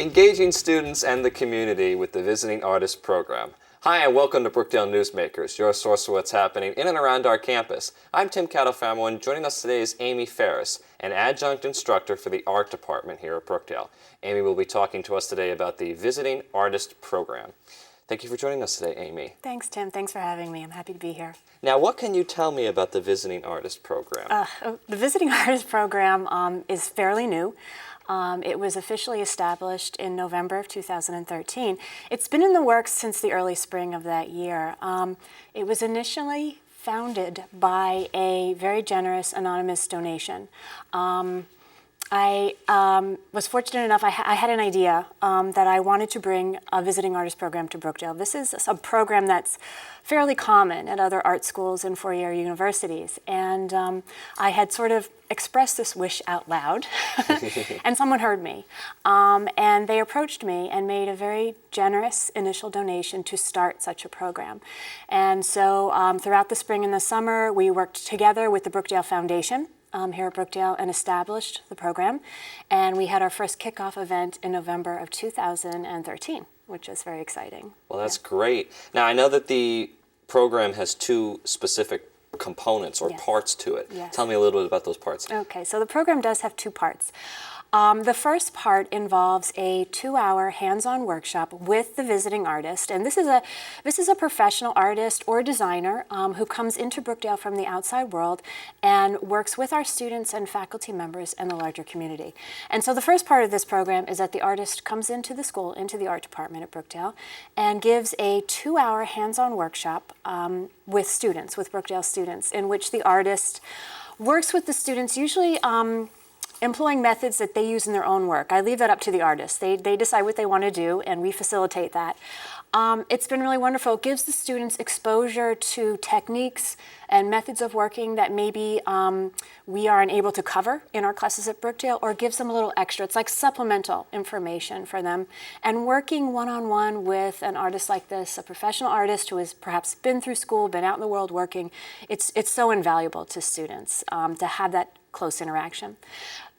engaging students and the community with the Visiting Artist Program. Hi, and welcome to Brookdale Newsmakers, your source for what's happening in and around our campus. I'm Tim Catalfamo, and joining us today is Amy Faris, an adjunct instructor for the art department here at Brookdale. Amy will be talking to us today about the Visiting Artist Program. Thank you for joining us today, Amy. Thanks, Tim. Thanks for having me. I'm happy to be here. Now, what can you tell me about the Visiting Artist Program? The Visiting Artist Program is fairly new. It was officially established in November of 2013. It's been in the works since the early spring of that year. It was initially founded by a very generous anonymous donation. I was fortunate enough, I had an idea that I wanted to bring a Visiting Artist Program to Brookdale. This is a program that's fairly common at other art schools and four-year universities. And I had sort of expressed this wish out loud, and someone heard me. And they approached me and made a very generous initial donation to start such a program. And so throughout the spring and the summer, we worked together with the Brookdale Foundation here at Brookdale and established the program. And we had our first kickoff event in November of 2013, which is very exciting. Well, that's great. Now, I know that the program has two specific components or parts to it. Yes. Tell me a little bit about those parts. Okay, so the program does have two parts. The first part involves a 2-hour hands-on workshop with the visiting artist, and this is a professional artist or designer who comes into Brookdale from the outside world and works with our students and faculty members and the larger community. And so the first part of this program is that the artist comes into the school, into the art department at Brookdale, and gives a 2-hour hands-on workshop with students, with Brookdale students, in which the artist works with the students, usually employing methods that they use in their own work. I leave that up to the artists. They decide what they want to do, and we facilitate that. It's been really wonderful. It gives the students exposure to techniques and methods of working that maybe we are unable to cover in our classes at Brookdale, or gives them a little extra. It's like supplemental information for them. And working one-on-one with an artist like this, a professional artist who has perhaps been through school, been out in the world working, it's so invaluable to students to have that close interaction.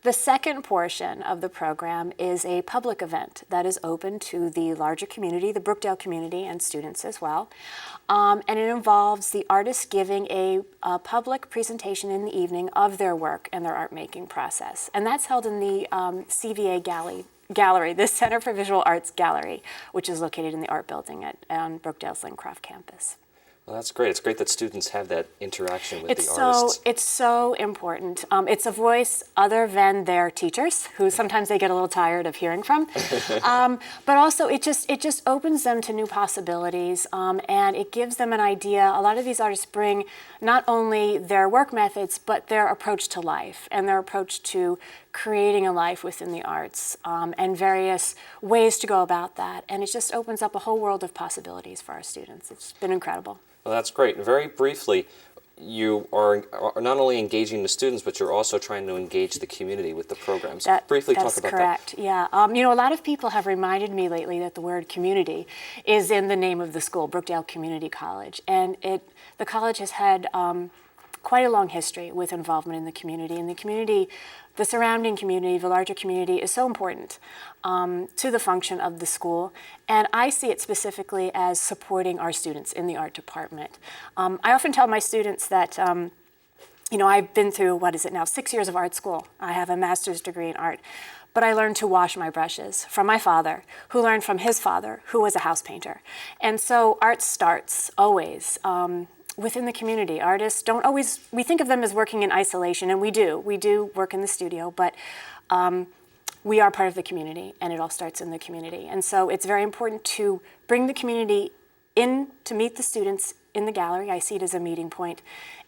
The second portion of the program is a public event that is open to the larger community, the Brookdale community, and students as well. And it involves the artists giving a public presentation in the evening of their work and their art-making process. And that's held in the CVA Gallery, the Center for Visual Arts Gallery, which is located in the art building at Brookdale's Lincroft campus. Well, that's great. It's great that students have that interaction with the artists. It's so important. It's a voice other than their teachers, who sometimes they get a little tired of hearing from. But also, it just opens them to new possibilities, and it gives them an idea. A lot of these artists bring not only their work methods, but their approach to life and their approach to creating a life within the arts, and various ways to go about that. And it just opens up a whole world of possibilities for our students. It's been incredible. Well, that's great. Very briefly, you are not only engaging the students, but you're also trying to engage the community with the programs. Briefly talk about that. That's correct, yeah. You know, a lot of people have reminded me lately that the word community is in the name of the school, Brookdale Community College. And the college has had quite a long history with involvement in the community. And the surrounding community, the larger community, is so important to the function of the school. And I see it specifically as supporting our students in the art department. I often tell my students that, you know, I've been through, 6 years of art school. I have a master's degree in art. But I learned to wash my brushes from my father, who learned from his father, who was a house painter. And so art starts always within the community. Artists don't always, we think of them as working in isolation, and we do work in the studio, but we are part of the community, and it all starts in the community. And so it's very important to bring the community in to meet the students in the gallery. I see it as a meeting point,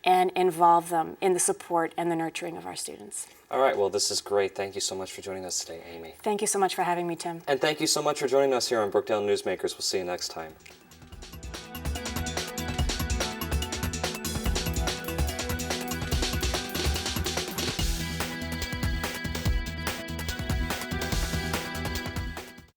and involve them in the support and the nurturing of our students. All right, well, this is great. Thank you so much for joining us today, Amy. Thank you so much for having me, Tim. And thank you so much for joining us here on Brookdale Newsmakers. We'll see you next time.